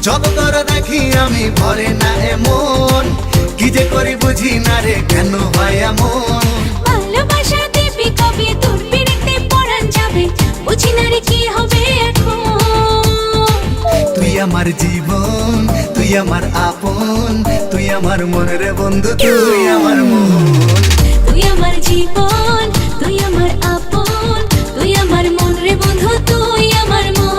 যত তোর দেখি আমি ভরে না এমন, কি যে করি বুঝি না রে কেন হয় এমন। ভালোবাসা দিবি কবে তোর পিড়িতে পরাণ যাবে, বুঝি না রে কি হবে এখন। তুই আমার জীবন, তুই আমার আপন, তুই আমার মন রে বন্ধু, তুই আমার মন। তুই আমার জীবন, তুই আমার আপন, তুই আমার মন রে বন্ধু, তুই আমার মন।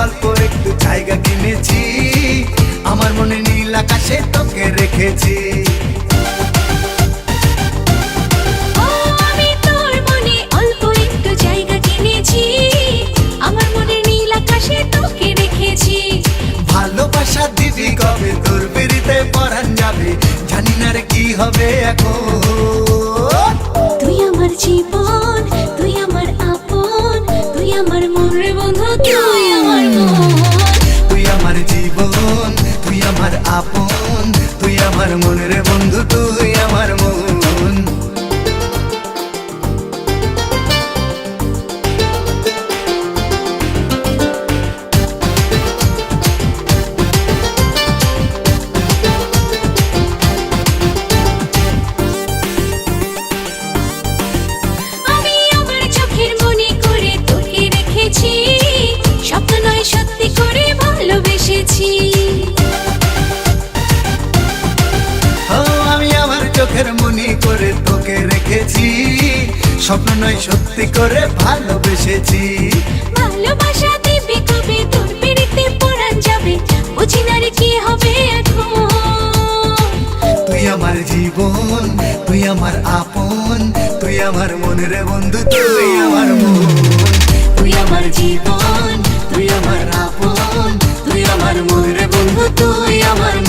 অল্প একটু জায়গা কিনেছি, আমার মনে নীল আকাশে তোকে রেখেছি। আমি তোর মনে অল্প একটু জায়গা কিনেছি, আমার মনে নীল আকাশে তোকে রেখেছি। ভালোবাসা দিবি কবে তোর পিড়িতে পরাণ যাবে, জানি না রে কি হবে এখন। তুই আমার জীবন, তুই আমার আপন, তুই আমার মন রে বন্ধু, তুই আমার মন। তুই আমার জীবন, তুই আমার আপন, তুই আমার মন রে বন্ধু, তুই আমার মন। আমি আমার চোখের মনে করে তোকে রেখেছি, স্বপ্ন নয় সত্যি করে ভালোবেসেছি। আমি আমার চোখের মনি করে তোকে রেখেছি, স্বপ্ন নয় সত্যি করে ভালোবেসেছি। ভালোবাসা দিবি কবে তোর পিড়িতে পরাণ যাবে, বুঝি না রে কি হবে এখন। তুই আমার জীবন, তুই আমার আপন, তুই আমার মন রে বন্ধু, তুই আমার মন। তুই আমার জীবন, তুই আমার আপন, তুই আমার মন রে বন্ধু, তুই আমার মন।